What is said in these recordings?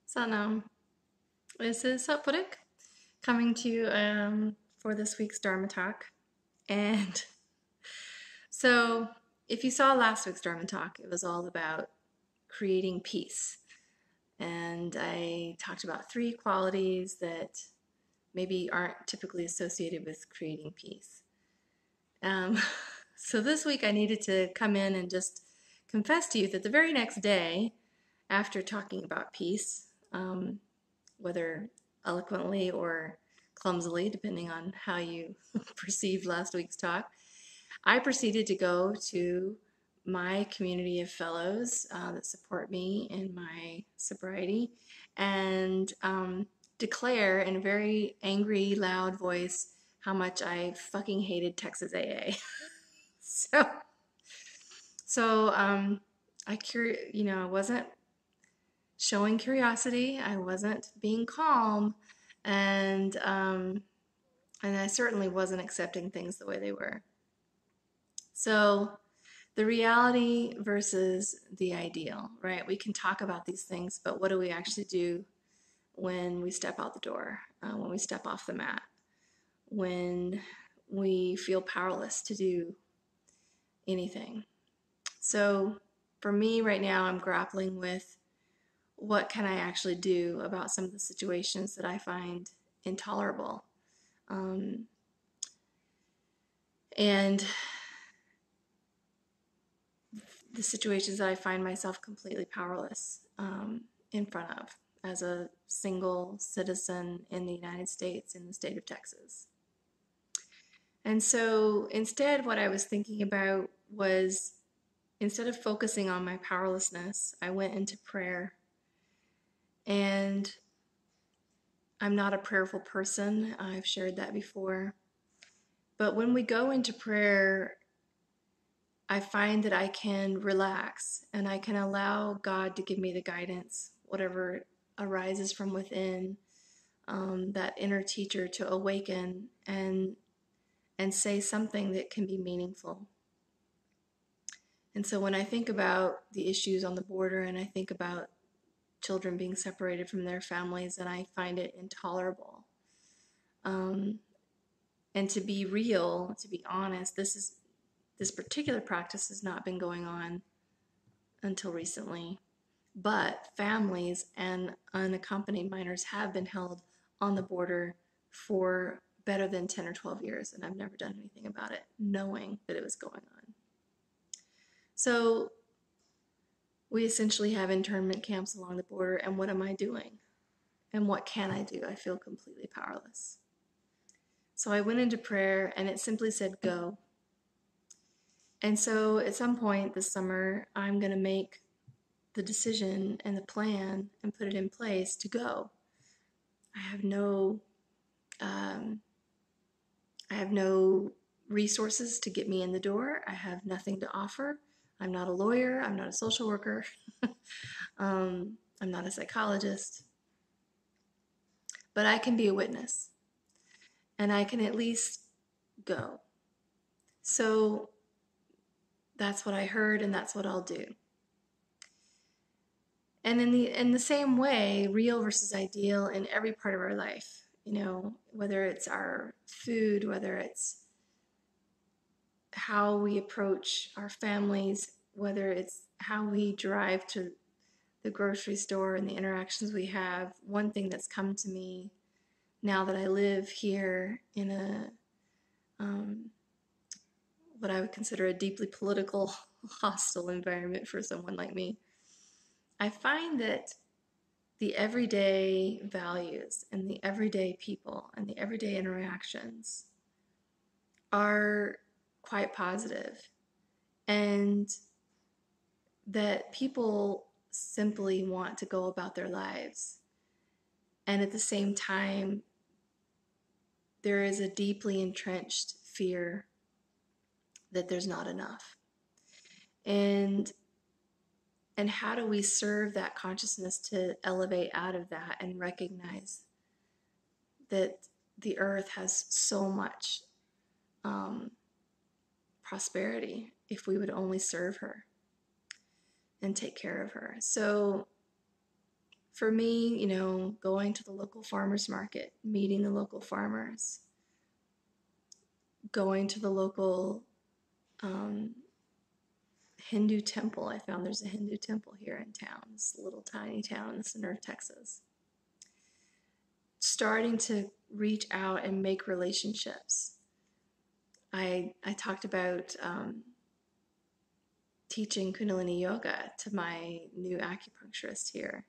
So, this is Purik coming to you for this week's Dharma Talk. And so, if you saw last week's Dharma Talk, it was all about creating peace. And I talked about three qualities that maybe aren't typically associated with creating peace. Um, so, this week I needed to come in and just confess to you that the very next day, after talking about peace, whether eloquently or clumsily, depending on how you perceived last week's talk, I proceeded to go to my community of fellows that support me in my sobriety and declare in a very angry, loud voice how much I fucking hated Texas AA. so, so I wasn't showing curiosity. I wasn't being calm, and I certainly wasn't accepting things the way they were. So the reality versus the ideal, right? We can talk about these things, but what do we actually do when we step out the door, when we step off the mat, when we feel powerless to do anything? So for me right now, I'm grappling with what can I actually do about some of the situations that I find intolerable. And the situations that I find myself completely powerless in front of as a single citizen in the United States, in the state of Texas. And so instead, what I was thinking about was, instead of focusing on my powerlessness, I went into prayer. And I'm not a prayerful person. I've shared that before. But when we go into prayer, I find that I can relax and I can allow God to give me the guidance, whatever arises from within, that inner teacher to awaken and say something that can be meaningful. And so when I think about the issues on the border and I think about children being separated from their families, and I find it intolerable. And to be real, to be honest, this particular practice has not been going on until recently, but families and unaccompanied minors have been held on the border for better than 10 or 12 years, and I've never done anything about it, knowing that it was going on. So we essentially have internment camps along the border, and what am I doing? And what can I do? I feel completely powerless. So I went into prayer, and it simply said, go. And so at some point this summer, I'm going to make the decision and the plan and put it in place to go. I have no resources to get me in the door. I have nothing to offer. I'm not a lawyer. I'm not a social worker. I'm not a psychologist. But I can be a witness. And I can at least go. So that's what I heard, and that's what I'll do. And in the same way, real versus ideal in every part of our life, whether it's our food, whether it's how we approach our families, whether it's how we drive to the grocery store and the interactions we have. One thing that's come to me now that I live here in a what I would consider a deeply political, hostile environment for someone like me, I find that the everyday values and the everyday people and the everyday interactions are quite positive, and that people simply want to go about their lives. And at the same time, there is a deeply entrenched fear that there's not enough. And how do we serve that consciousness to elevate out of that and recognize that the earth has so much prosperity if we would only serve her and take care of her? So For me, going to the local farmers market, meeting the local farmers, going to the local um, Hindu temple. I found there's a Hindu temple here in town, this little tiny town in the center of Texas. Starting to reach out and make relationships. I talked about teaching Kundalini yoga to my new acupuncturist here.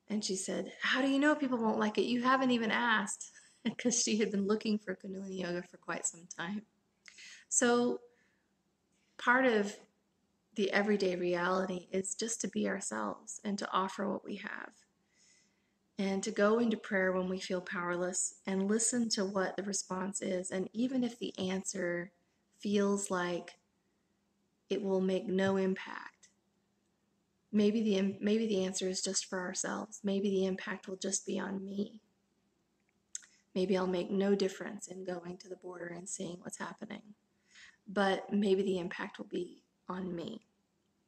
And she said, "How do you know people won't like it? You haven't even asked." Because she had been looking for Kundalini yoga for quite some time. So part of the everyday reality is just to be ourselves and to offer what we have. And to go into prayer when we feel powerless and listen to what the response is. And even if the answer feels like it will make no impact, maybe the answer is just for ourselves. Maybe the impact will just be on me. Maybe I'll make no difference in going to the border and seeing what's happening. But maybe the impact will be on me,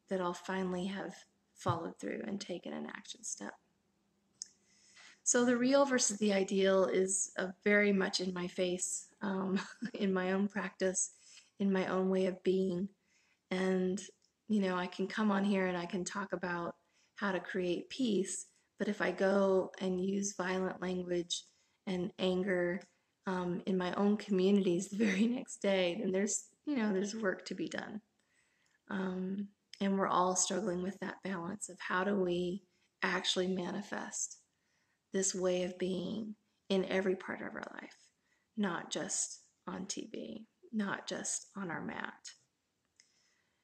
that I'll finally have followed through and taken an action step. So the real versus the ideal is very much in my face, in my own practice, in my own way of being. And, I can come on here and I can talk about how to create peace, but if I go and use violent language and anger in my own communities the very next day, then there's work to be done. And we're all struggling with that balance of how do we actually manifest this way of being in every part of our life, not just on TV, not just on our mat.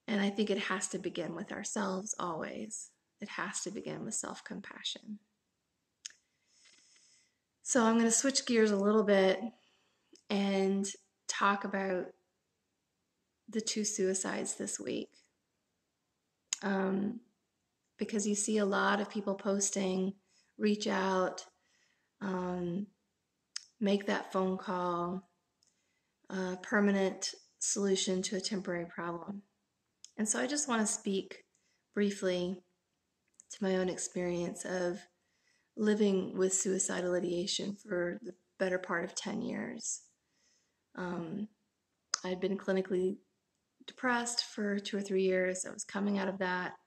And I think it has to begin with ourselves always. It has to begin with self-compassion. So I'm going to switch gears a little bit and talk about the 2 suicides this week. Because you see a lot of people posting, reach out, make that phone call, permanent solution to a temporary problem. And so I just want to speak briefly to my own experience of living with suicidal ideation for the better part of 10 years. I'd been clinically depressed for 2 or 3 years. I was coming out of that.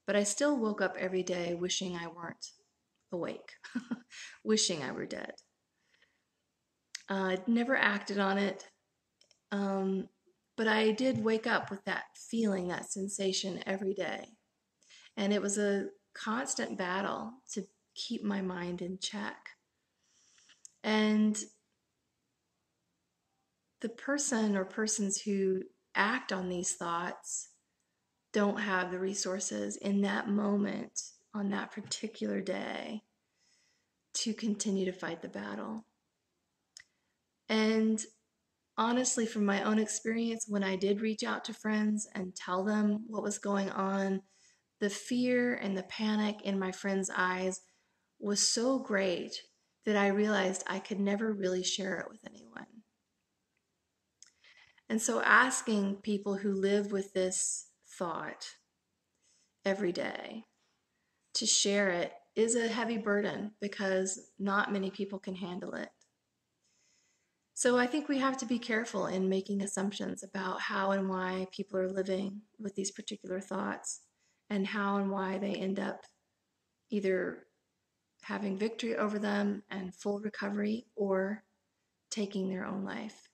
But I still woke up every day wishing I weren't awake, wishing I were dead. I'd never acted on it, but I did wake up with that feeling, that sensation every day. And it was a constant battle to keep my mind in check. And the person or persons who act on these thoughts don't have the resources in that moment, on that particular day, to continue to fight the battle. And honestly, from my own experience, when I did reach out to friends and tell them what was going on, the fear and the panic in my friends' eyes was so great that I realized I could never really share it with anyone. And so asking people who live with this thought every day to share it is a heavy burden because not many people can handle it. So I think we have to be careful in making assumptions about how and why people are living with these particular thoughts and how and why they end up either having victory over them and full recovery or taking their own life.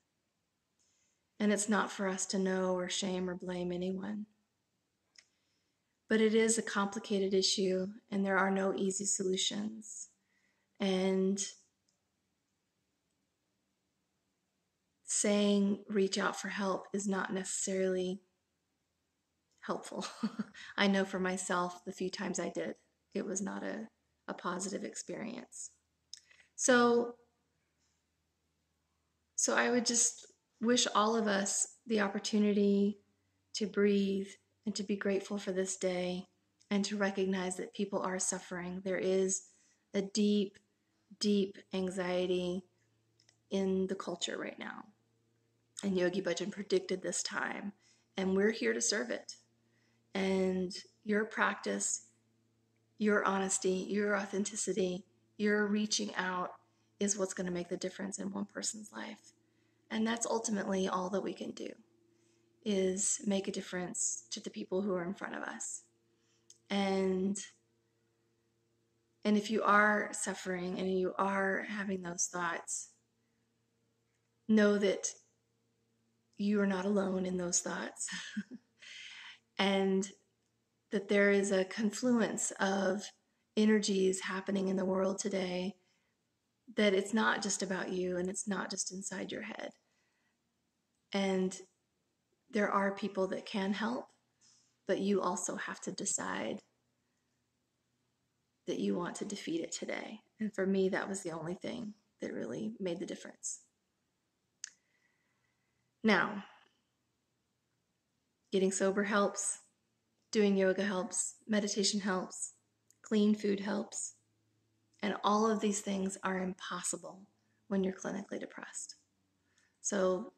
And it's not for us to know or shame or blame anyone. But it is a complicated issue and there are no easy solutions. And saying reach out for help is not necessarily helpful. I know for myself, the few times I did, it was not a positive experience. So I would just wish all of us the opportunity to breathe and to be grateful for this day and to recognize that people are suffering. There is a deep, deep anxiety in the culture right now. And Yogi Bhajan predicted this time, and we're here to serve it. And your practice, your honesty, your authenticity, your reaching out is what's going to make the difference in one person's life. And that's ultimately all that we can do, is make a difference to the people who are in front of us. And if you are suffering and you are having those thoughts, know that you are not alone in those thoughts. And that there is a confluence of energies happening in the world today, that it's not just about you and it's not just inside your head. And there are people that can help, but you also have to decide that you want to defeat it today. And for me, that was the only thing that really made the difference. Now, getting sober helps, doing yoga helps, meditation helps, clean food helps, and all of these things are impossible when you're clinically depressed. So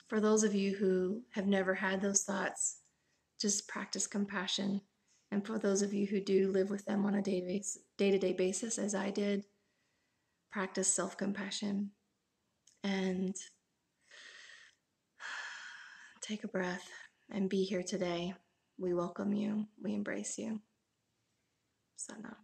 for those of you who have never had those thoughts, just practice compassion. And for those of you who do live with them on a day-to-day basis, as I did, practice self-compassion and take a breath and be here today. We welcome you. We embrace you. Sana.